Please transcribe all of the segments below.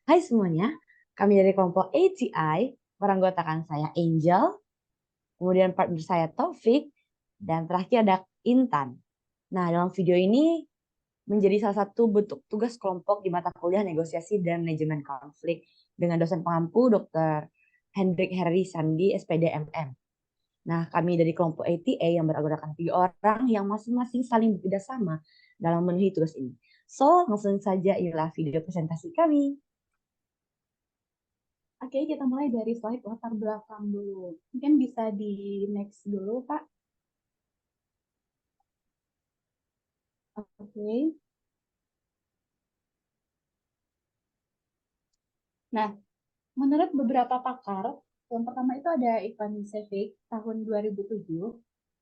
Hai semuanya, kami dari kelompok ATI, beranggotakan saya Angel, kemudian partner saya Taufik, dan terakhir ada Intan. Nah, dalam video ini menjadi salah satu bentuk tugas kelompok di mata kuliah negosiasi dan manajemen konflik dengan dosen pengampu Dr. Hendrik Heri Sandi, SPD MM. Nah, kami dari kelompok ATA yang beranggotakan 3 orang yang masing-masing saling bekerja sama dalam memenuhi tugas ini. So, langsung saja inilah video presentasi kami. Oke, kita mulai dari slide latar belakang dulu. Mungkin bisa di next dulu, Pak. Oke. Nah, menurut beberapa pakar, yang pertama itu ada Ivan Sevik tahun 2007.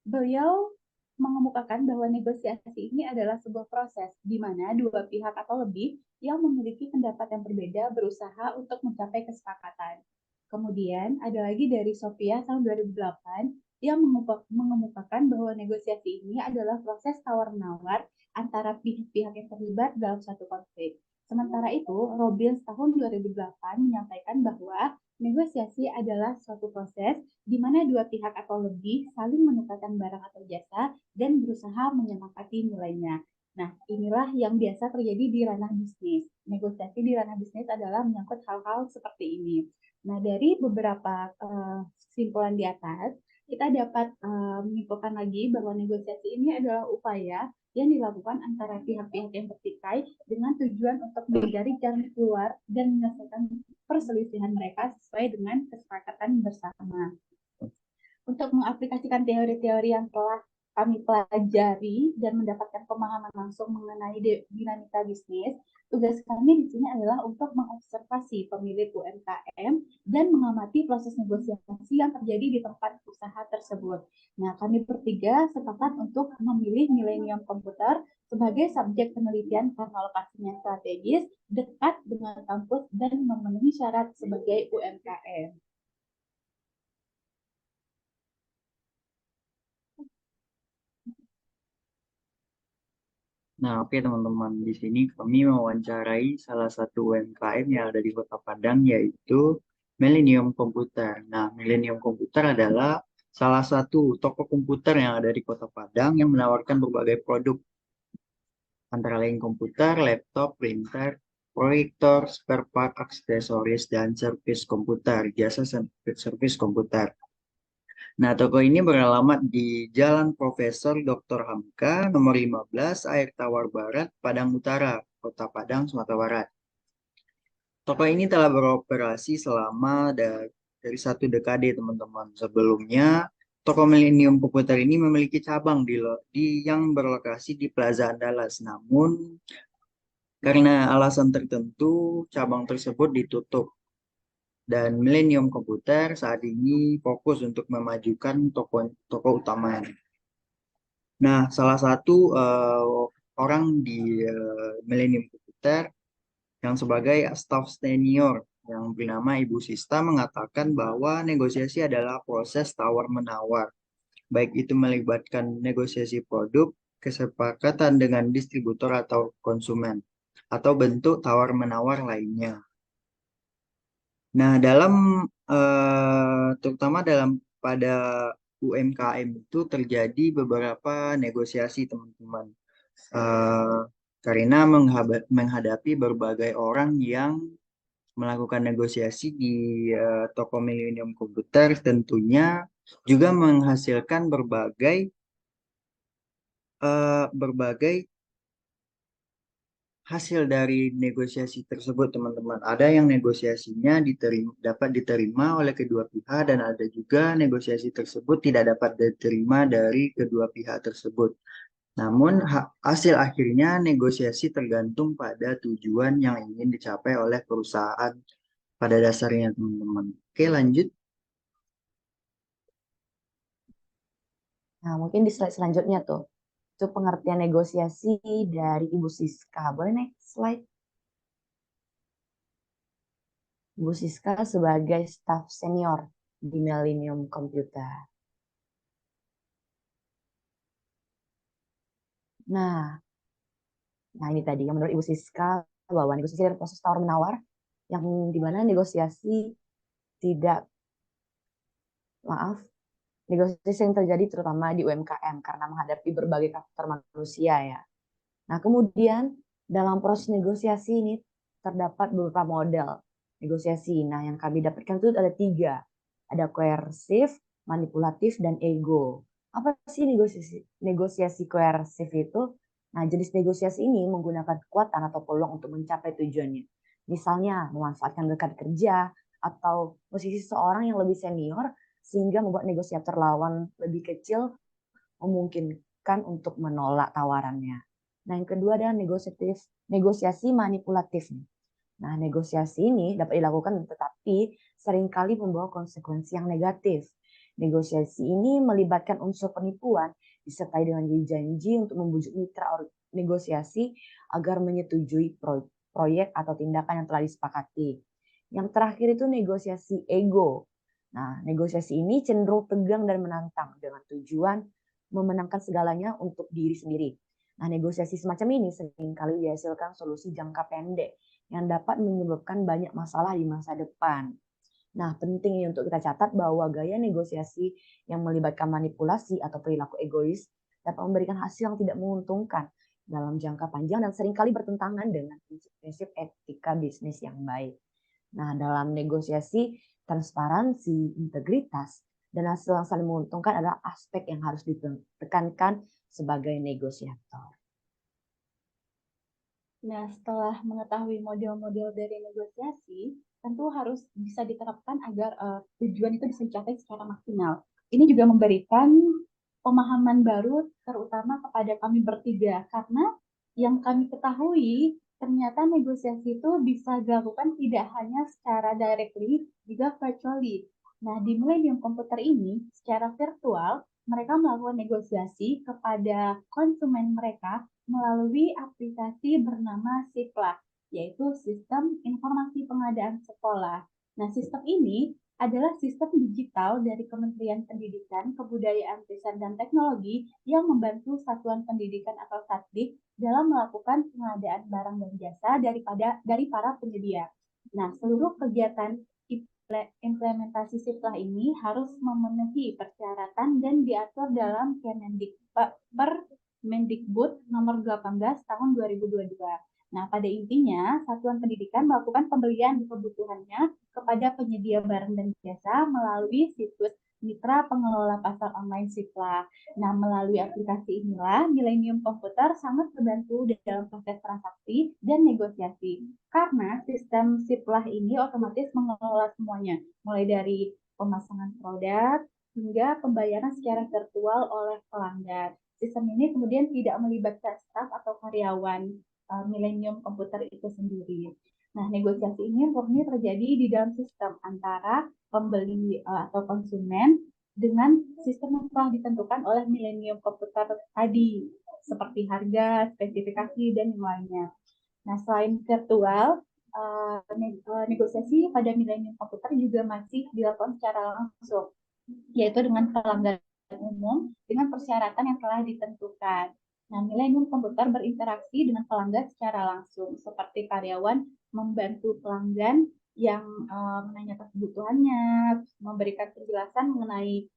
Beliau mengemukakan bahwa negosiasi ini adalah sebuah proses di mana dua pihak atau lebih yang memiliki pendapat yang berbeda berusaha untuk mencapai kesepakatan. Kemudian ada lagi dari Sofia tahun 2008 yang mengemukakan bahwa negosiasi ini adalah proses tawar-menawar antara pihak-pihak yang terlibat dalam satu konflik. Sementara itu, Robbins tahun 2008 menyampaikan bahwa negosiasi adalah suatu proses di mana dua pihak atau lebih saling menukarkan barang atau jasa dan berusaha menyepakati nilainya. Nah, inilah yang biasa terjadi di ranah bisnis. Negosiasi di ranah bisnis adalah menyangkut hal-hal seperti ini. Nah, dari beberapa kesimpulan di atas, kita dapat menyimpulkan lagi bahwa negosiasi ini adalah upaya yang dilakukan antara pihak-pihak yang bertikai dengan tujuan untuk mencari jalan keluar dan menyelesaikan perselisihan mereka sesuai dengan kesepakatan bersama. Untuk mengaplikasikan teori-teori yang telah kami pelajari dan mendapatkan pemahaman langsung mengenai dinamika bisnis, tugas kami di sini adalah untuk mengobservasi pemilik UMKM dan mengamati proses negosiasi yang terjadi di tempat usaha tersebut. Nah, kami bertiga sepakat untuk memilih Millennium Komputer sebagai subjek penelitian karena lokasinya strategis, dekat dengan kampus, dan memenuhi syarat sebagai UMKM. Nah, oke teman-teman, di sini kami mewawancarai salah satu UMKM yang ada di Kota Padang, yaitu Millennium Komputer. Nah, Millennium Komputer adalah salah satu toko komputer yang ada di Kota Padang yang menawarkan berbagai produk, antara lain komputer, laptop, printer, proyektor, spare part, aksesoris, dan servis komputer, jasa servis komputer. Nah, toko ini beralamat di Jalan Profesor Dr. Hamka, nomor 15, Air Tawar Barat, Padang Utara, Kota Padang, Sumatera Barat. Toko ini telah beroperasi selama dari 1 dekade, teman-teman. Sebelumnya, toko Millennium Komputer ini memiliki cabang yang berlokasi di Plaza Andalas. Namun, karena alasan tertentu, cabang tersebut ditutup. Dan Millennium Komputer saat ini fokus untuk memajukan toko utamanya. Nah, salah satu orang di Millennium Computer yang sebagai staf senior yang bernama Ibu Sista mengatakan bahwa negosiasi adalah proses tawar-menawar, baik itu melibatkan negosiasi produk, kesepakatan dengan distributor atau konsumen, atau bentuk tawar-menawar lainnya. Nah, terutama pada UMKM itu terjadi beberapa negosiasi, teman-teman. Eh, karena menghadapi berbagai orang yang melakukan negosiasi di toko Millennium Komputer, tentunya juga menghasilkan berbagai hasil dari negosiasi tersebut, teman-teman. Ada yang negosiasinya dapat diterima oleh kedua pihak, dan ada juga negosiasi tersebut tidak dapat diterima dari kedua pihak tersebut. Namun, hasil akhirnya negosiasi tergantung pada tujuan yang ingin dicapai oleh perusahaan pada dasarnya, teman-teman. Oke, lanjut. Nah, mungkin di slide selanjutnya tuh, itu pengertian negosiasi dari Ibu Siska. Boleh next slide? Ibu Siska sebagai staf senior di Millennium Computer. Nah, ini tadi yang menurut Ibu Siska bahwa negosiasi adalah proses tawar-menawar yang dimana negosiasi tidak, maaf, negosiasi yang terjadi terutama di UMKM karena menghadapi berbagai faktor manusia ya. Nah, kemudian dalam proses negosiasi ini terdapat beberapa model negosiasi. Nah, yang kami dapatkan itu ada 3. Ada koersif, manipulatif, dan ego. Apa sih negosiasi koersif itu? Nah, jenis negosiasi ini menggunakan kekuatan atau peluang untuk mencapai tujuannya. Misalnya, memanfaatkan rekan kerja atau posisi seorang yang lebih senior sehingga membuat negosiator lawan lebih kecil memungkinkan untuk menolak tawarannya. Nah, yang kedua adalah negosiasi manipulatif. Nah, negosiasi ini dapat dilakukan tetapi seringkali membawa konsekuensi yang negatif. Negosiasi ini melibatkan unsur penipuan disertai dengan janji untuk membujuk mitra negosiasi agar menyetujui proyek atau tindakan yang telah disepakati. Yang terakhir itu negosiasi ego. Nah, negosiasi ini cenderung tegang dan menantang dengan tujuan memenangkan segalanya untuk diri sendiri. Nah, negosiasi semacam ini seringkali dihasilkan solusi jangka pendek yang dapat menyebabkan banyak masalah di masa depan. Nah, penting untuk kita catat bahwa gaya negosiasi yang melibatkan manipulasi atau perilaku egois dapat memberikan hasil yang tidak menguntungkan dalam jangka panjang dan seringkali bertentangan dengan prinsip-prinsip etika bisnis yang baik. Nah, dalam negosiasi, transparansi, integritas, dan hasil yang saling menguntungkan adalah aspek yang harus ditekankan sebagai negosiator. Nah, setelah mengetahui model-model dari negosiasi, tentu harus bisa diterapkan agar tujuan itu bisa dicapai secara maksimal. Ini juga memberikan pemahaman baru terutama kepada kami bertiga, karena yang kami ketahui ternyata negosiasi itu bisa dilakukan tidak hanya secara directly, juga virtually. Nah, di Millennium Komputer ini, secara virtual, mereka melakukan negosiasi kepada konsumen mereka melalui aplikasi bernama SIPLA, yaitu Sistem Informasi Pengadaan Sekolah. Nah, sistem ini adalah sistem digital dari Kementerian Pendidikan, Kebudayaan, Riset, dan Teknologi yang membantu satuan pendidikan atau Satdik dalam melakukan pengadaan barang dan jasa dari para penyedia. Nah, seluruh kegiatan implementasi SIPLA ini harus memenuhi persyaratan dan diatur dalam Permendikbud nomor 18 tahun 2022. Nah, pada intinya, Satuan Pendidikan melakukan pembelian kebutuhannya kepada penyedia barang dan jasa melalui situs mitra pengelola pasar online SIPLA. Nah, melalui aplikasi inilah Millennium Komputer sangat terbantu dalam proses transaksi dan negosiasi. Karena sistem SIPLA ini otomatis mengelola semuanya, mulai dari pemasangan produk hingga pembayaran secara virtual oleh pelanggan. Sistem ini kemudian tidak melibatkan staf atau karyawan Millennium Komputer itu sendiri. Nah, negosiasi ini murni terjadi di dalam sistem antara pembeli atau konsumen dengan sistem yang telah ditentukan oleh Millennium Komputer tadi, seperti harga, spesifikasi, dan yang lainnya. Nah, selain virtual, negosiasi pada Millennium Komputer juga masih dilakukan secara langsung, yaitu dengan pelanggan umum dengan persyaratan yang telah ditentukan. Nah, Millennium Komputer berinteraksi dengan pelanggan secara langsung, seperti karyawan membantu pelanggan yang menanyakan kebutuhannya, memberikan penjelasan mengenai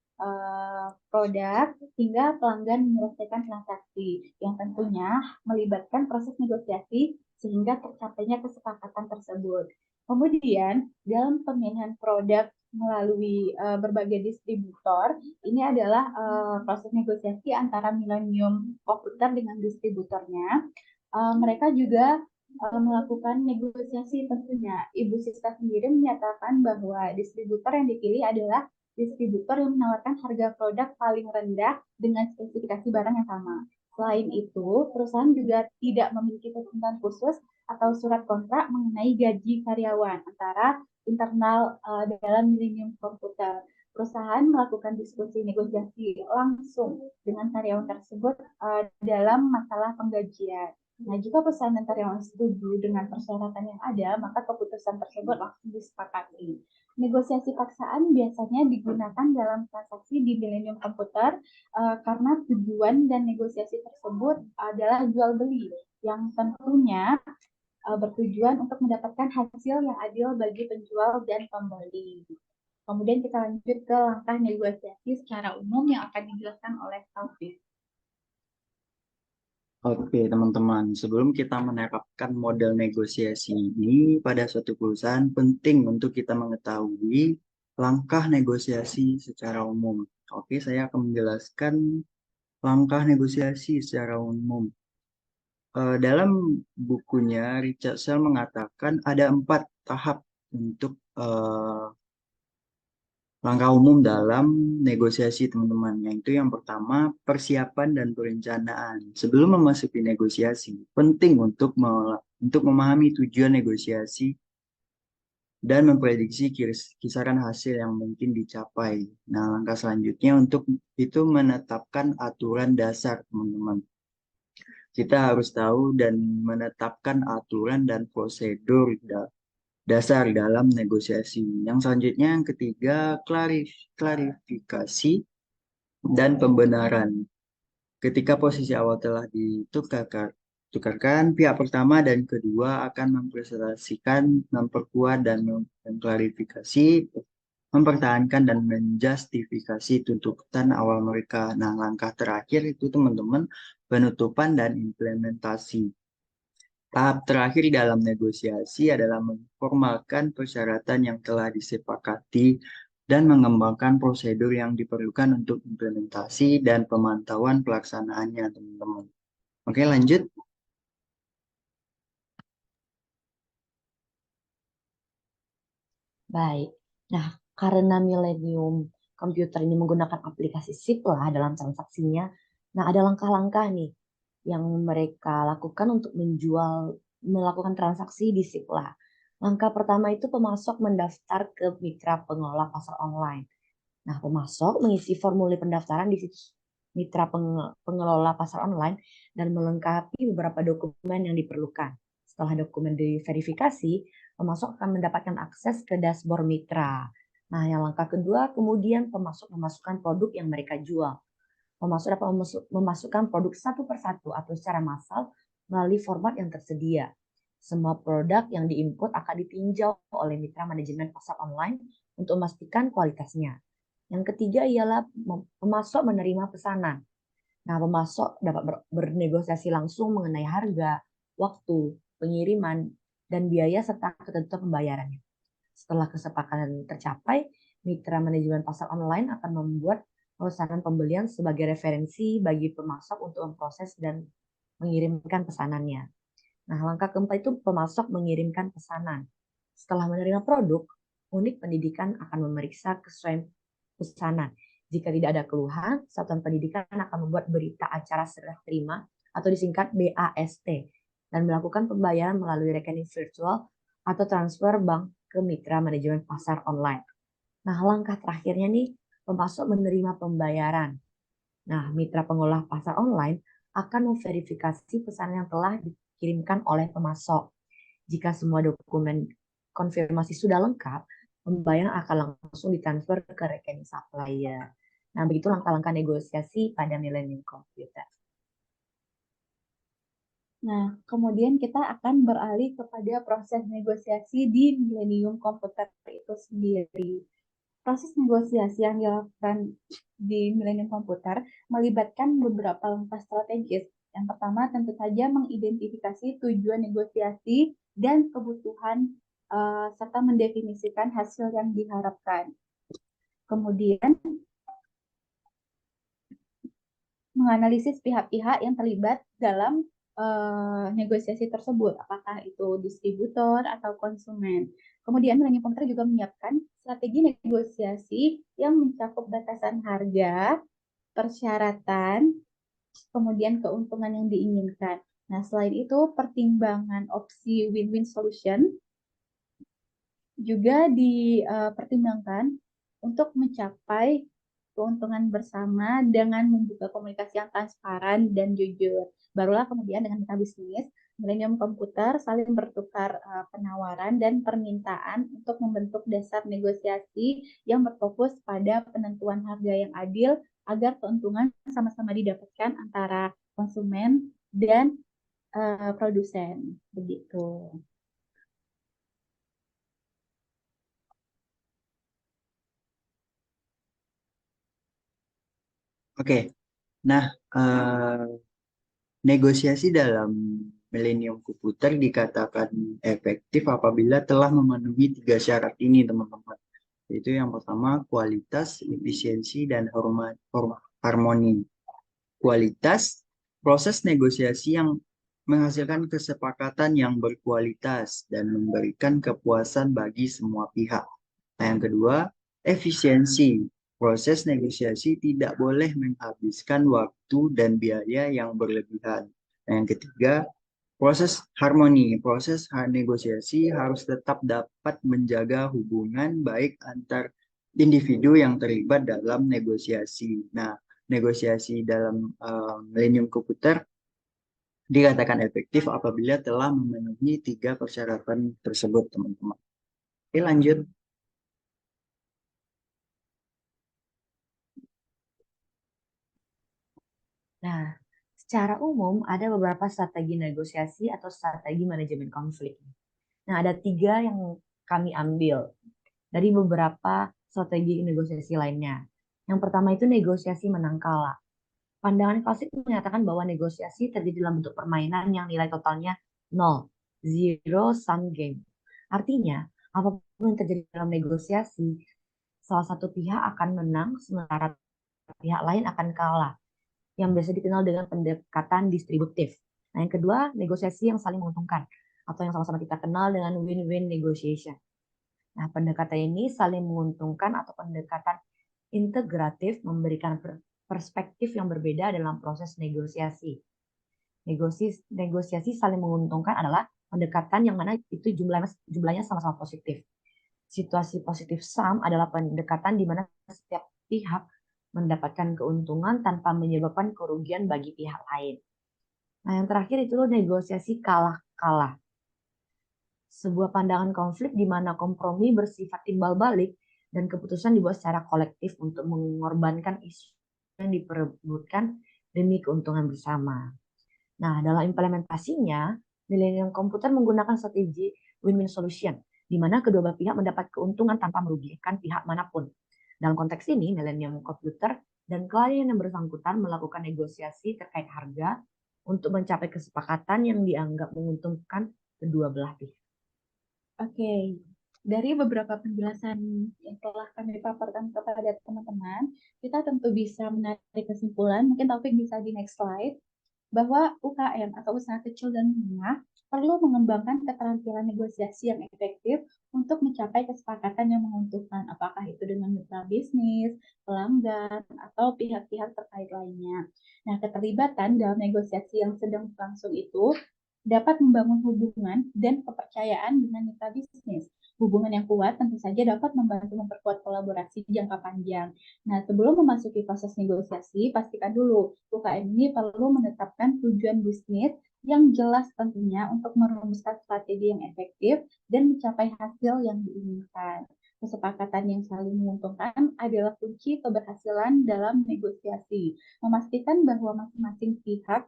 produk, hingga pelanggan menyelesaikan transaksi, yang tentunya melibatkan proses negosiasi sehingga tercapainya kesepakatan tersebut. Kemudian, dalam pemilihan produk melalui berbagai distributor, ini adalah proses negosiasi antara Millennium Komputer dengan distributornya. Mereka juga melakukan negosiasi tentunya. Ibu Siska sendiri menyatakan bahwa distributor yang dipilih adalah distributor yang menawarkan harga produk paling rendah dengan spesifikasi barang yang sama. Selain itu, perusahaan juga tidak memiliki ketentuan khusus atau surat kontrak mengenai gaji karyawan antara internal dalam Millennium Komputer. Perusahaan melakukan diskusi negosiasi langsung dengan karyawan tersebut dalam masalah penggajian. Nah, jika perusahaan dan karyawan setuju dengan persyaratan yang ada, maka keputusan tersebut langsung disepakati. Negosiasi paksaan biasanya digunakan dalam transaksi di Millennium Komputer karena tujuan dan negosiasi tersebut adalah jual beli, yang tentunya bertujuan untuk mendapatkan hasil yang adil bagi penjual dan pembeli. Kemudian kita lanjut ke langkah negosiasi secara umum yang akan dijelaskan oleh Taufik. Oke, teman-teman. Sebelum kita menerapkan model negosiasi ini pada suatu perusahaan, penting untuk kita mengetahui langkah negosiasi secara umum. Oke, saya akan menjelaskan langkah negosiasi secara umum. Dalam bukunya, Richard Searle mengatakan ada 4 tahap untuk langkah umum dalam negosiasi, teman-teman. Yaitu yang pertama, persiapan dan perencanaan. Sebelum memasuki negosiasi, penting untuk memahami tujuan negosiasi dan memprediksi kisaran hasil yang mungkin dicapai. Nah, langkah selanjutnya untuk itu menetapkan aturan dasar, teman-teman. Kita harus tahu dan menetapkan aturan dan prosedur dasar dalam negosiasi. Yang selanjutnya, yang ketiga, klarifikasi dan pembenaran. Ketika posisi awal telah ditukarkan, pihak pertama dan kedua akan mempresentasikan, memperkuat, dan mengklarifikasi, mempertahankan, dan menjustifikasi tuntutan awal mereka. Nah, langkah terakhir itu, teman-teman, penutupan dan implementasi. Tahap terakhir dalam negosiasi adalah memformalkan persyaratan yang telah disepakati dan mengembangkan prosedur yang diperlukan untuk implementasi dan pemantauan pelaksanaannya, teman-teman. Oke, lanjut. Baik. Nah, karena Millennium Computer ini menggunakan aplikasi Sipla dalam transaksinya, nah ada langkah-langkah nih yang mereka lakukan untuk melakukan transaksi di Sipla. Langkah pertama itu pemasok mendaftar ke mitra pengelola pasar online. Nah, pemasok mengisi formulir pendaftaran di situs mitra pengelola pasar online dan melengkapi beberapa dokumen yang diperlukan. Setelah dokumen diverifikasi, pemasok akan mendapatkan akses ke dashboard mitra. Nah, yang langkah kedua, kemudian pemasok memasukkan produk yang mereka jual. Pemasok dapat memasukkan produk satu persatu atau secara massal melalui format yang tersedia. Semua produk yang diinput akan ditinjau oleh mitra manajemen pasar online untuk memastikan kualitasnya. Yang ketiga ialah pemasok menerima pesanan. Nah, pemasok dapat bernegosiasi langsung mengenai harga, waktu, pengiriman, dan biaya serta ketentuan pembayarannya. Setelah kesepakatan tercapai, mitra manajemen pasar online akan membuat pesanan pembelian sebagai referensi bagi pemasok untuk memproses dan mengirimkan pesanannya. Nah, langkah keempat itu pemasok mengirimkan pesanan. Setelah menerima produk, unit pendidikan akan memeriksa kesesuaian pesanan. Jika tidak ada keluhan, satuan pendidikan akan membuat berita acara serah terima atau disingkat BAST dan melakukan pembayaran melalui rekening virtual atau transfer bank ke mitra manajemen pasar online. Nah, langkah terakhirnya nih, pemasok menerima pembayaran. Nah, mitra pengolah pasar online akan memverifikasi pesanan yang telah dikirimkan oleh pemasok. Jika semua dokumen konfirmasi sudah lengkap, pembayaran akan langsung ditransfer ke rekening supplier. Nah, begitu langkah-langkah negosiasi pada Millennium Computer. Nah, kemudian kita akan beralih kepada proses negosiasi di Millennium Computer itu sendiri. Proses negosiasi yang dilakukan di Millennium Computer melibatkan beberapa langkah strategis. Yang pertama tentu saja mengidentifikasi tujuan negosiasi dan kebutuhan serta mendefinisikan hasil yang diharapkan. Kemudian menganalisis pihak-pihak yang terlibat dalam negosiasi tersebut, apakah itu distributor atau konsumen. Kemudian Millennium Computer juga menyiapkan strategi negosiasi yang mencakup batasan harga, persyaratan, kemudian keuntungan yang diinginkan. Nah, selain itu pertimbangan opsi win-win solution juga dipertimbangkan untuk mencapai keuntungan bersama dengan membuka komunikasi yang transparan dan jujur. Barulah kemudian dengan mitra bisnis, Millennium Computer saling bertukar penawaran dan permintaan untuk membentuk dasar negosiasi yang berfokus pada penentuan harga yang adil agar keuntungan sama-sama didapatkan antara konsumen dan produsen begitu. Oke, nah negosiasi dalam Millennium Komputer dikatakan efektif apabila telah memenuhi 3 syarat ini, teman-teman. Yaitu yang pertama, kualitas, efisiensi, dan harmoni. Kualitas, proses negosiasi yang menghasilkan kesepakatan yang berkualitas dan memberikan kepuasan bagi semua pihak. Nah, yang kedua, efisiensi. Proses negosiasi tidak boleh menghabiskan waktu dan biaya yang berlebihan. Nah, yang ketiga, proses harmoni. Proses negosiasi harus tetap dapat menjaga hubungan baik antar individu yang terlibat dalam negosiasi. Nah, negosiasi dalam Millennium Komputer dikatakan efektif apabila telah memenuhi 3 persyaratan tersebut, teman-teman. Oke, lanjut. Nah, secara umum ada beberapa strategi negosiasi atau strategi manajemen konflik. Nah, ada 3 yang kami ambil dari beberapa strategi negosiasi lainnya. Yang pertama itu negosiasi menang kalah. Pandangan klasik menyatakan bahwa negosiasi terjadi dalam bentuk permainan yang nilai totalnya 0, zero sum game. Artinya, apapun yang terjadi dalam negosiasi, salah satu pihak akan menang sementara pihak lain akan kalah, yang biasa dikenal dengan pendekatan distributif. Nah, yang kedua, negosiasi yang saling menguntungkan atau yang sama-sama kita kenal dengan win-win negotiation. Nah, pendekatan ini saling menguntungkan atau pendekatan integratif memberikan perspektif yang berbeda dalam proses negosiasi. Negosiasi saling menguntungkan adalah pendekatan yang mana itu jumlahnya sama-sama positif. Situasi positif sum adalah pendekatan di mana setiap pihak mendapatkan keuntungan tanpa menyebabkan kerugian bagi pihak lain. Nah, yang terakhir itu negosiasi kalah-kalah. Sebuah pandangan konflik di mana kompromi bersifat timbal balik dan keputusan dibuat secara kolektif untuk mengorbankan isu yang diperebutkan demi keuntungan bersama. Nah, dalam implementasinya, Millennium Komputer menggunakan strategi win-win solution, di mana kedua belah pihak mendapat keuntungan tanpa merugikan pihak manapun. Dalam konteks ini, Millennium Komputer dan klien yang bersangkutan melakukan negosiasi terkait harga untuk mencapai kesepakatan yang dianggap menguntungkan kedua belah pihak. Oke, dari beberapa penjelasan yang telah kami paparkan kepada teman-teman, kita tentu bisa menarik kesimpulan, mungkin Taufik bisa di next slide, bahwa UKM atau usaha kecil dan menengah perlu mengembangkan keterampilan negosiasi yang efektif untuk mencapai kesepakatan yang menguntungkan, apakah itu dengan mitra bisnis, pelanggan, atau pihak-pihak terkait lainnya. Nah, keterlibatan dalam negosiasi yang sedang berlangsung itu dapat membangun hubungan dan kepercayaan dengan mitra bisnis. Hubungan yang kuat tentu saja dapat membantu memperkuat kolaborasi jangka panjang. Nah, sebelum memasuki proses negosiasi, pastikan dulu UKM ini perlu menetapkan tujuan bisnis yang jelas tentunya untuk merumuskan strategi yang efektif dan mencapai hasil yang diinginkan. Kesepakatan yang saling menguntungkan adalah kunci keberhasilan dalam negosiasi. Memastikan bahwa masing-masing pihak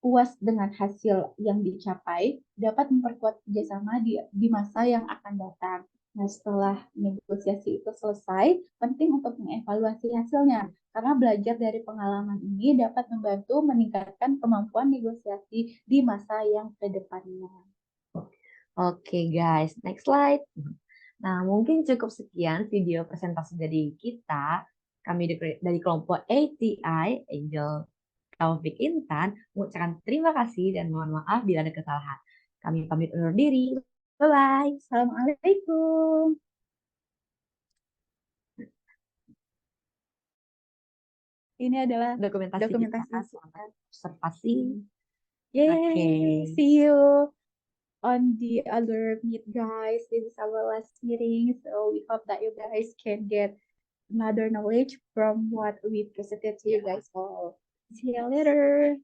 puas dengan hasil yang dicapai dapat memperkuat kerjasama di masa yang akan datang. Nah, setelah negosiasi itu selesai, penting untuk mengevaluasi hasilnya, karena belajar dari pengalaman ini dapat membantu meningkatkan kemampuan negosiasi di masa yang kedepannya. Oke guys, next slide. Nah, mungkin cukup sekian video presentasi dari kita. Kami dari kelompok ATI, Angel Taufik Intan, mengucapkan terima kasih dan mohon maaf bila ada kesalahan. Kami pamit undur diri. Bye-bye. Assalamualaikum. Ini adalah Dokumentasi kita selama observasi. Yay, Okay. see you on the other meet, guys. This is our last meeting, so we hope that you guys can get another knowledge from what we presented to you guys all. See you later.